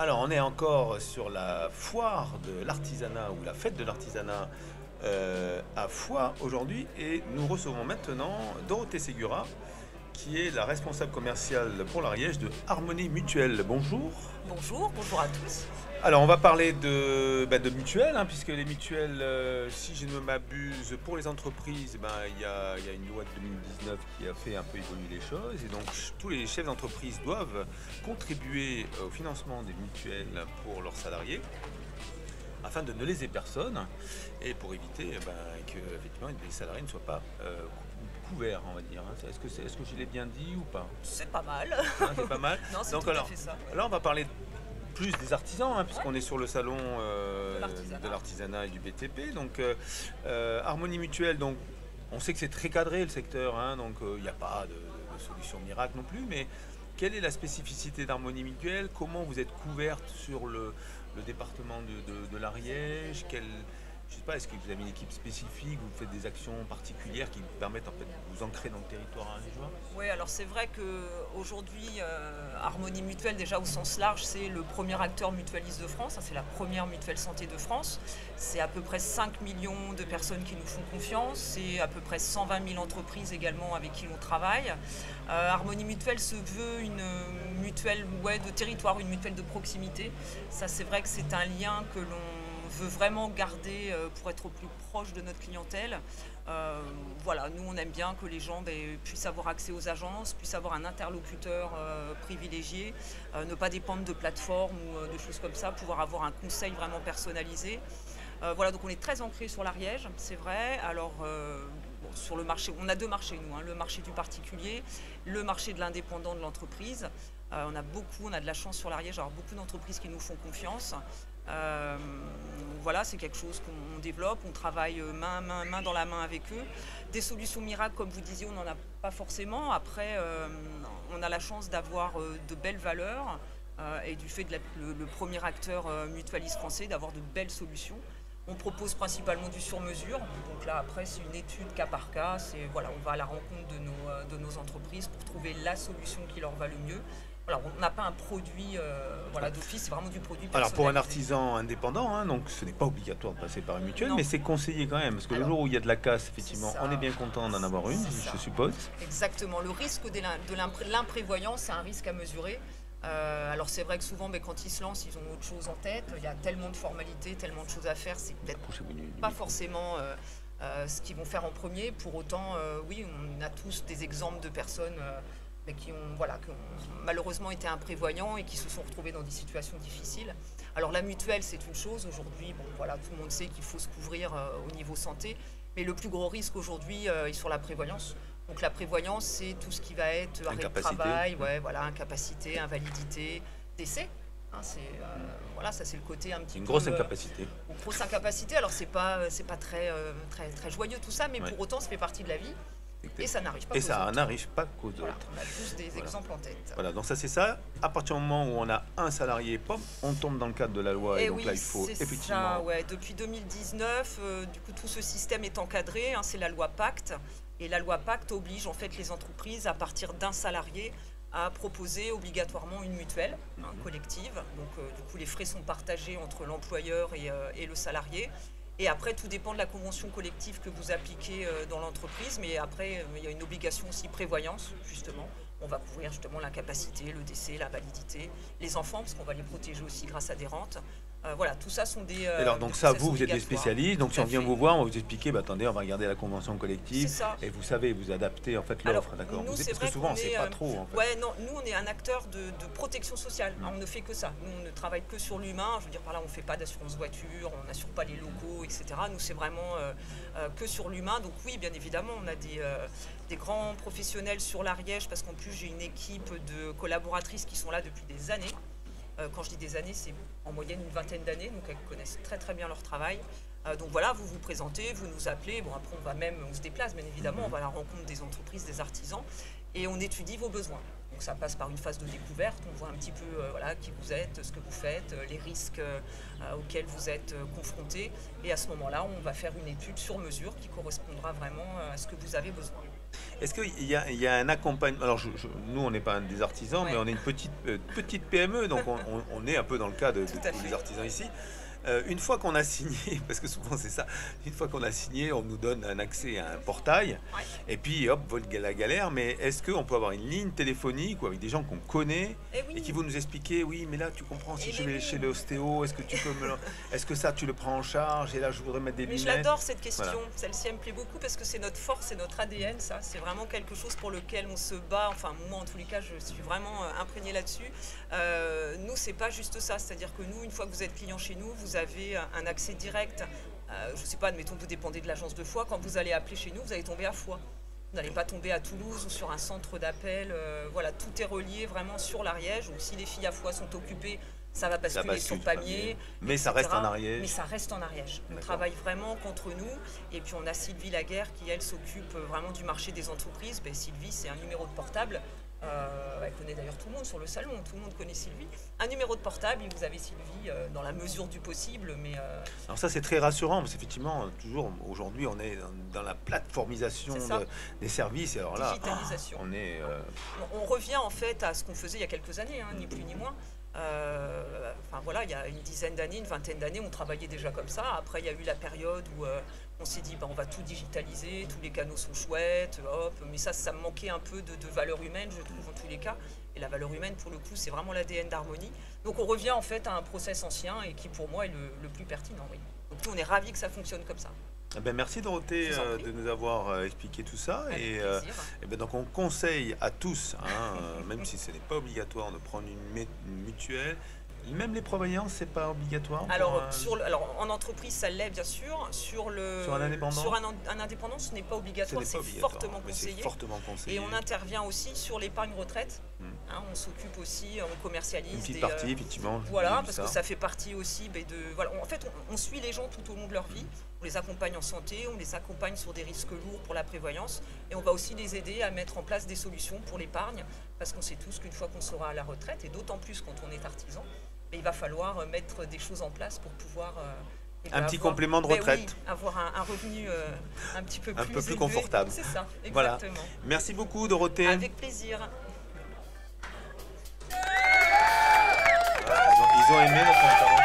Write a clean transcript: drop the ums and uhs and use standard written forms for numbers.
Alors, on est encore sur la foire de l'artisanat ou la fête de l'artisanat à Foix aujourd'hui et nous recevons maintenant Dorothée Ségura qui est la responsable commerciale pour l'Ariège de Harmonie Mutuelle. Bonjour. Bonjour, bonjour à tous. Alors, on va parler de mutuelles, hein, puisque les mutuelles, si je ne m'abuse, pour les entreprises, il y a une loi de 2019 qui a fait un peu évoluer les choses. Et donc, tous les chefs d'entreprise doivent contribuer au financement des mutuelles pour leurs salariés, afin de ne léser personne et pour éviter que effectivement, les salariés ne soient pas couverts, on va dire. Hein. Est-ce que je l'ai bien dit ou pas? C'est pas mal. Hein, c'est pas mal. Non, c'est Donc, tout alors, à fait ça. là, on va parler plus des artisans, hein, puisqu'on est sur le salon l'artisanat. de l'artisanat et du BTP. Donc, Harmonie Mutuelle, donc, on sait que c'est très cadré le secteur, hein, donc il n'y a pas de solution miracle non plus, mais quelle est la spécificité d'Harmonie Mutuelle? Comment vous êtes couverte sur le département de l'Ariège? Je sais pas, est-ce que vous avez une équipe spécifique, vous faites des actions particulières qui vous permettent en fait, de vous ancrer dans le territoire ariégeois? Oui, alors c'est vrai qu'aujourd'hui, Harmonie Mutuelle, déjà au sens large, c'est le premier acteur mutualiste de France. Hein, c'est la première mutuelle santé de France. C'est à peu près 5 millions de personnes qui nous font confiance. C'est à peu près 120 000 entreprises également avec qui l'on travaille. Harmonie Mutuelle se veut une mutuelle de territoire, une mutuelle de proximité. Ça, c'est vrai que c'est un lien que l'on veut vraiment garder pour être au plus proche de notre clientèle. Voilà, nous on aime bien que les gens puissent avoir accès aux agences, puissent avoir un interlocuteur privilégié, ne pas dépendre de plateformes ou de choses comme ça, pouvoir avoir un conseil vraiment personnalisé. Voilà, donc on est très ancré sur l'Ariège, c'est vrai. Alors sur le marché, on a deux marchés nous, hein, le marché du particulier, le marché de l'indépendant de l'entreprise. On a de la chance sur l'Ariège, avoir beaucoup d'entreprises qui nous font confiance. Voilà, c'est quelque chose qu'on développe, on travaille main dans la main avec eux. Des solutions miracles, comme vous disiez, on n'en a pas forcément. Après, on a la chance d'avoir de belles valeurs et du fait d'être le premier acteur mutualiste français, d'avoir de belles solutions. On propose principalement du sur-mesure. Donc là, après, c'est une étude cas par cas. Voilà, on va à la rencontre de nos entreprises pour trouver la solution qui leur va le mieux. Voilà, on n'a pas un produit d'office, c'est vraiment du produit personnalisé. Alors pour un artisan indépendant, hein, donc ce n'est pas obligatoire de passer par une mutuelle, Non. mais c'est conseillé quand même, parce que le jour où il y a de la casse, effectivement, on est bien content d'en avoir une, je suppose. Exactement, le risque de l'imprévoyance, c'est un risque à mesurer. Alors c'est vrai que souvent, quand ils se lancent, ils ont autre chose en tête. Il y a tellement de formalités, tellement de choses à faire, c'est peut-être pas forcément ce qu'ils vont faire en premier. Pour autant, oui, on a tous des exemples de personnes qui ont malheureusement été imprévoyants et qui se sont retrouvés dans des situations difficiles. Alors la mutuelle, c'est une chose. Aujourd'hui, tout le monde sait qu'il faut se couvrir au niveau santé. Mais le plus gros risque aujourd'hui est sur la prévoyance. Donc la prévoyance, c'est tout ce qui va être arrêt de travail, incapacité, invalidité, décès. Hein, ça c'est le côté un petit peu... Une grosse incapacité. Une grosse incapacité, alors c'est pas très joyeux tout ça, mais pour autant ça fait partie de la vie. Et ça n'arrive pas qu'aux autres. Et ça n'arrive pas qu'aux autres. Voilà, on a tous des exemples en tête. Voilà, donc ça c'est ça. À partir du moment où on a un salarié, on tombe dans le cadre de la loi. Et donc oui, là, il faut effectivement... Ça, ouais. Depuis 2019, du coup, tout ce système est encadré. Hein, c'est la loi Pacte. Et la loi Pacte oblige en fait les entreprises, à partir d'un salarié, à proposer obligatoirement une mutuelle collective. Donc, du coup, les frais sont partagés entre l'employeur et le salarié. Et après, tout dépend de la convention collective que vous appliquez dans l'entreprise. Mais après, il y a une obligation aussi prévoyance, justement. On va couvrir justement l'incapacité, le décès, l'invalidité, les enfants, parce qu'on va les protéger aussi grâce à des rentes. Voilà, tout ça sont des... Alors, donc ça, vous êtes des spécialistes. Donc, si on vient vous voir, on va vous expliquer, attendez, on va regarder la convention collective. Et vous savez, vous adaptez en fait l'offre, d'accord? Parce que souvent, c'est pas trop. En fait. Ouais, non, nous, on est un acteur de protection sociale. On ne fait que ça. Nous, on ne travaille que sur l'humain. Je veux dire, par là, on ne fait pas d'assurance voiture, on n'assure pas les locaux, etc. Nous, c'est vraiment que sur l'humain. Donc oui, bien évidemment, on a des grands professionnels sur l'Ariège, parce qu'en plus, j'ai une équipe de collaboratrices qui sont là depuis des années. Quand je dis des années, c'est en moyenne une vingtaine d'années, donc elles connaissent très très bien leur travail. Donc voilà, vous vous présentez, vous nous appelez, après on se déplace bien évidemment, on va à la rencontre des entreprises, des artisans, et on étudie vos besoins. Donc ça passe par une phase de découverte, on voit un petit peu qui vous êtes, ce que vous faites, les risques auxquels vous êtes confrontés, et à ce moment-là, on va faire une étude sur mesure qui correspondra vraiment à ce que vous avez besoin. Est-ce qu'il y a un accompagnement? Alors, nous, on n'est pas des artisans, mais on est une petite PME, donc on est un peu dans le cas de tous les artisans ici. Une fois qu'on a signé, parce que souvent c'est ça, une fois qu'on a signé, on nous donne un accès à un portail, et puis hop, vole la galère. Mais est-ce qu'on peut avoir une ligne téléphonique ou avec des gens qu'on connaît et qui vont nous expliquer, oui, mais là tu comprends, si je vais chez l'ostéo, est-ce que tu peux est-ce que ça tu le prends en charge? Et là je voudrais mettre des lunettes. Je l'adore cette question, celle-ci elle me plaît beaucoup parce que c'est notre force, c'est notre ADN, ça. C'est vraiment quelque chose pour lequel on se bat. Enfin moi en tous les cas, je suis vraiment imprégnée là-dessus. Nous c'est pas juste ça, c'est-à-dire que nous, une fois que vous êtes client chez nous, vous avez un accès direct, je ne sais pas, admettons que vous dépendez de l'agence de Foix, quand vous allez appeler chez nous, vous allez tomber à Foix. Vous n'allez pas tomber à Toulouse ou sur un centre d'appel, voilà, tout est relié vraiment sur l'Ariège, ou si les filles à Foix sont occupées, ça va basculer sur Pamiers. Mais ça reste en Ariège. Mais ça reste en Ariège. On travaille vraiment contre nous. Et puis on a Sylvie Laguerre qui, elle, s'occupe vraiment du marché des entreprises. Ben, Sylvie, c'est un numéro de portable. Elle connaît d'ailleurs tout le monde sur le salon, tout le monde connaît Sylvie. Un numéro de portable et vous avez Sylvie dans la mesure du possible. Mais alors ça c'est très rassurant parce qu'effectivement, toujours aujourd'hui on est dans la plateformisation des services. Et alors là, digitalisation. On revient en fait à ce qu'on faisait il y a quelques années, ni plus ni moins. Enfin voilà, il y a une dizaine d'années, une vingtaine d'années, on travaillait déjà comme ça. Après, il y a eu la période où on s'est dit, on va tout digitaliser, tous les canaux sont chouettes, hop. Mais ça me manquait un peu de valeur humaine, je trouve, en tous les cas. Et la valeur humaine, pour le coup, c'est vraiment l'ADN d'Harmonie. Donc on revient en fait à un process ancien et qui, pour moi, est le plus pertinent. Oui. Donc nous, on est ravis que ça fonctionne comme ça. Eh bien, merci Dorothée de nous avoir expliqué tout ça. Et bien, donc on conseille à tous, même si ce n'est pas obligatoire, de prendre une mutuelle. Même les prévoyances, c'est pas obligatoire. Alors, en entreprise, ça l'est bien sûr. Sur un indépendant, ce n'est pas obligatoire, c'est fortement conseillé. Et on intervient aussi sur l'épargne retraite. On s'occupe aussi, on commercialise. Une petite partie, effectivement. Voilà, parce que ça fait partie aussi de. Voilà, en fait, on suit les gens tout au long de leur vie. On les accompagne en santé, on les accompagne sur des risques lourds pour la prévoyance. Et on va aussi les aider à mettre en place des solutions pour l'épargne. Parce qu'on sait tous qu'une fois qu'on sera à la retraite, et d'autant plus quand on est artisan, il va falloir mettre des choses en place pour pouvoir petit complément de retraite. Avoir un revenu un petit peu plus élevé. Confortable. C'est ça, exactement. Voilà. Merci beaucoup Dorothée. Avec plaisir. Ils ont aimé notre intervention.